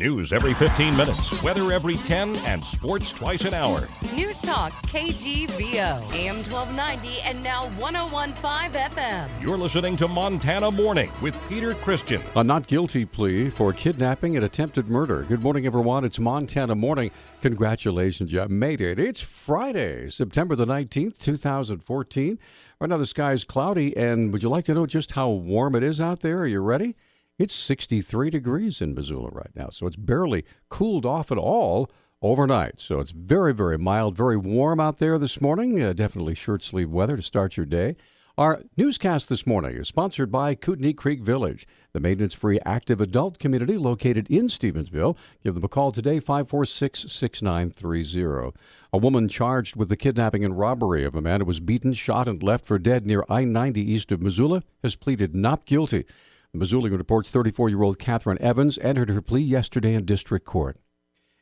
News every 15 minutes, weather every 10, and sports twice an hour. Newstalk, KGVO, AM 1290 and now 101.5 FM. You're listening to Montana Morning with Peter Christian. A not guilty plea for kidnapping and attempted murder. Good morning, everyone. It's Montana Morning. Congratulations, you made it. It's Friday, September the 19th, 2014. Right now the sky is cloudy, and would you like to know just how warm it is out there? Are you ready? It's 63 degrees in Missoula right now, so it's barely cooled off at all overnight. So it's very, very mild, very warm out there this morning. Definitely short-sleeve weather to start your day. Our newscast this morning is sponsored by Kootenai Creek Village, the maintenance-free active adult community located in Stevensville. Give them a call today, 546-6930. A woman charged with the kidnapping and robbery of a man who was beaten, shot, and left for dead near I-90 east of Missoula has pleaded not guilty. The Missoulian reports 34-year-old Catherine Evans entered her plea yesterday in district court.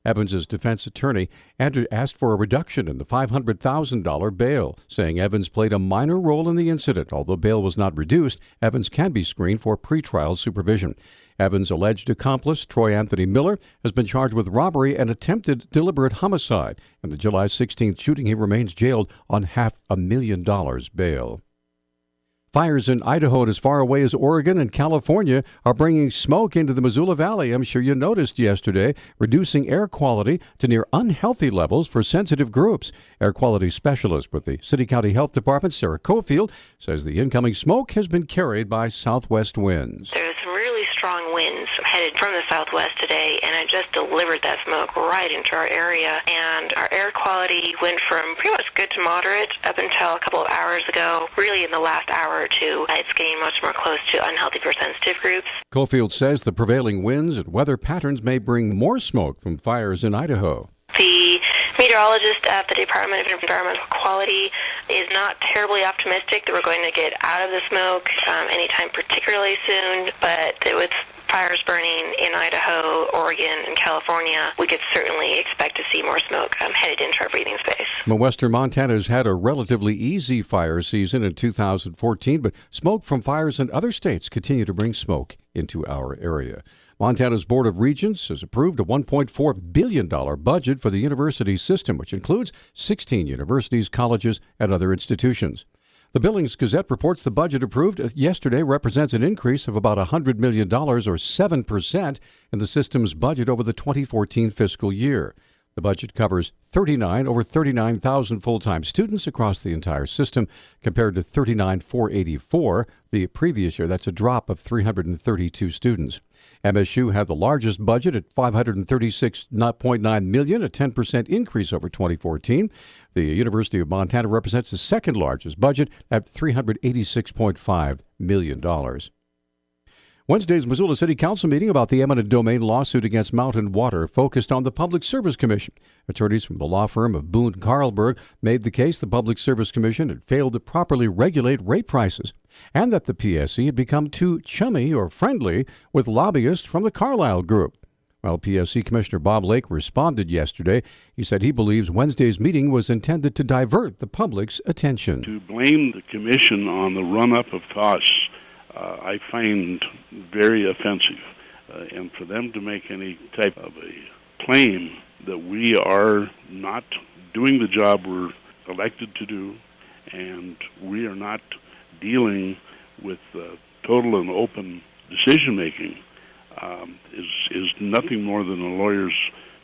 Evans' defense attorney asked for a reduction in the $500,000 bail, saying Evans played a minor role in the incident. Although bail was not reduced, Evans can be screened for pretrial supervision. Evans' alleged accomplice, Troy Anthony Miller, has been charged with robbery and attempted deliberate homicide. In the July 16th shooting, he remains jailed on $500,000 bail. Fires in Idaho and as far away as Oregon and California are bringing smoke into the Missoula Valley. I'm sure you noticed yesterday, reducing air quality to near unhealthy levels for sensitive groups. Air quality specialist with the City County Health Department, Sarah Cofield, says the incoming smoke has been carried by southwest winds. There's some really strong winds headed from the southwest today, and it just delivered that smoke right into our area. And our air quality went from pretty much good to moderate up until a couple of hours ago. Really, in the last hour or two, it's getting much more close to unhealthy for sensitive groups. Cofield says the prevailing winds and weather patterns may bring more smoke from fires in Idaho. The meteorologist at the Department of Environmental Quality is not terribly optimistic that we're going to get out of the smoke anytime particularly soon, but with fires burning in Idaho, Oregon, and California, we could certainly expect to see more smoke headed into our breathing space. Well, Western Montana has had a relatively easy fire season in 2014, but smoke from fires in other states continue to bring smoke into our area. Montana's Board of Regents has approved a $1.4 billion budget for the university system, which includes 16 universities, colleges, and other institutions. The Billings Gazette reports the budget approved yesterday represents an increase of about $100 million, or 7%, in the system's budget over the 2014 fiscal year. The budget covers over 39,000 full-time students across the entire system, compared to 39,484 the previous year. That's a drop of 332 students. MSU had the largest budget at $536.9 million, a 10% increase over 2014. The University of Montana represents the second largest budget at $386.5 million. Wednesday's Missoula City Council meeting about the eminent domain lawsuit against Mountain Water focused on the Public Service Commission. Attorneys from the law firm of Boone Carlberg made the case the Public Service Commission had failed to properly regulate rate prices, and that the PSC had become too chummy or friendly with lobbyists from the Carlyle Group. Well, PSC Commissioner Bob Lake responded yesterday. He said he believes Wednesday's meeting was intended to divert the public's attention. To blame the commission on the run-up of costs, I find very offensive. And for them to make any type of a claim that we are not doing the job we're elected to do, and we are not dealing with total and open decision-making, is nothing more than the lawyers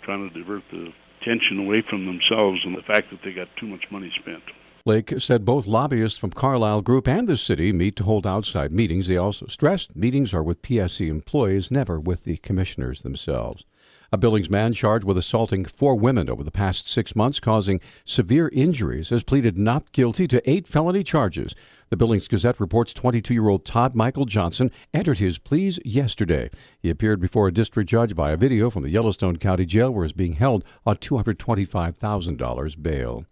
trying to divert the attention away from themselves and the fact that they got too much money spent. Lake said both lobbyists from Carlyle Group and the city meet to hold outside meetings. They also stressed meetings are with PSC employees, never with the commissioners themselves. A Billings man charged with assaulting 4 women over the past 6 months, causing severe injuries, has pleaded not guilty to 8 felony charges. The Billings Gazette reports 22-year-old Todd Michael Johnson entered his pleas yesterday. He appeared before a district judge via video from the Yellowstone County Jail, where he is being held on $225,000 bail.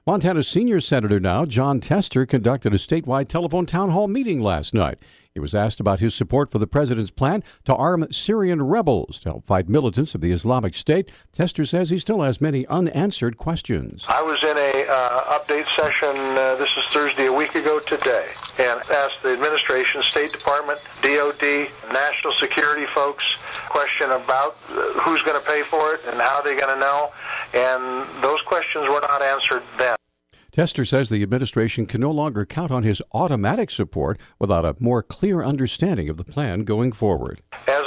Montana's senior senator now, John Tester, conducted a statewide telephone town hall meeting last night. He was asked about his support for the president's plan to arm Syrian rebels to help fight militants of the Islamic State. Tester says he still has many unanswered questions. I was in a update session, this is Thursday, a week ago today, and asked the administration, State Department, DOD, national security folks, question about who's going to pay for it and how they're going to know, and those questions were not answered then. Tester says the administration can no longer count on his automatic support without a more clear understanding of the plan going forward. As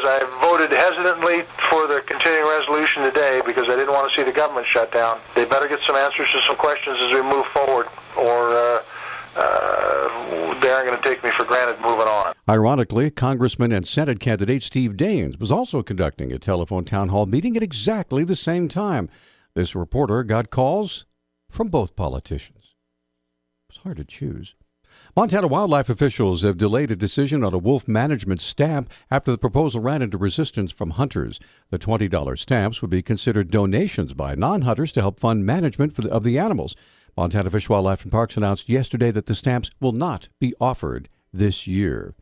I voted hesitantly for the continuing resolution today because I didn't want to see the government shut down, they better get some answers to some questions as we move forward, or they aren't going to take me for granted moving on. Ironically, Congressman and Senate candidate Steve Daines was also conducting a telephone town hall meeting at exactly the same time. This reporter got calls from both politicians. It's hard to choose. Montana wildlife officials have delayed a decision on a wolf management stamp after the proposal ran into resistance from hunters. The $20 stamps would be considered donations by non-hunters to help fund management of the animals. Montana Fish, Wildlife and Parks announced yesterday that the stamps will not be offered this year.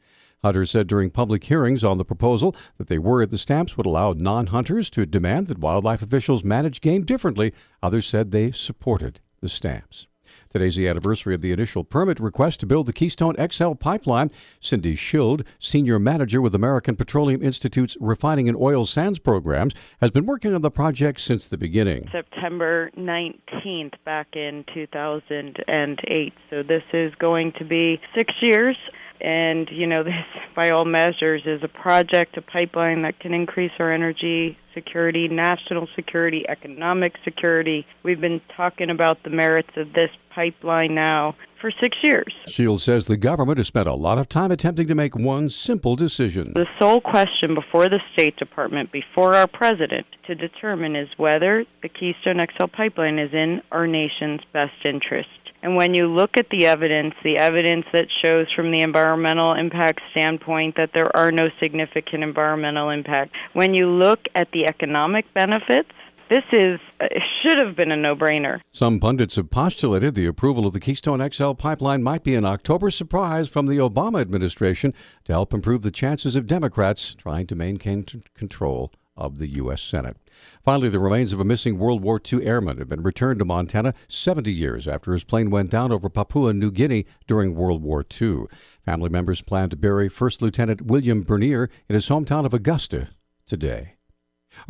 Hunters said during public hearings on the proposal that they worried the stamps would allow non-hunters to demand that wildlife officials manage game differently. Others said they supported the stamps. Today's the anniversary of the initial permit request to build the Keystone XL pipeline. Cindy Schild, senior manager with American Petroleum Institute's refining and oil sands programs, has been working on the project since the beginning. September 19th back in 2008. So this is going to be 6 years. And, this, by all measures, is a project, a pipeline that can increase our energy security, national security, economic security. We've been talking about the merits of this pipeline now for 6 years. Shields says the government has spent a lot of time attempting to make one simple decision. The sole question before the State Department, before our president, to determine is whether the Keystone XL pipeline is in our nation's best interest. And when you look at the evidence that shows from the environmental impact standpoint that there are no significant environmental impact, when you look at the economic benefits, this should have been a no-brainer. Some pundits have postulated the approval of the Keystone XL pipeline might be an October surprise from the Obama administration to help improve the chances of Democrats trying to maintain control of the U.S. Senate. Finally, the remains of a missing World War II airman have been returned to Montana 70 years after his plane went down over Papua New Guinea during World War II. Family members plan to bury First Lieutenant William Bernier in his hometown of Augusta today.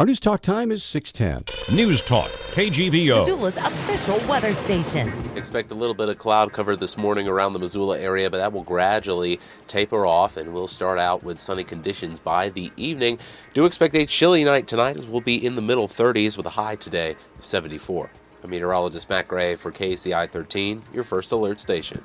Our Newstalk time is 6:10. Newstalk, KGVO. Missoula's official weather station. Expect a little bit of cloud cover this morning around the Missoula area, but that will gradually taper off, and we'll start out with sunny conditions by the evening. Do expect a chilly night tonight, as we'll be in the middle 30s with a high today of 74. I'm meteorologist Matt Gray for KCI 13, your first alert station.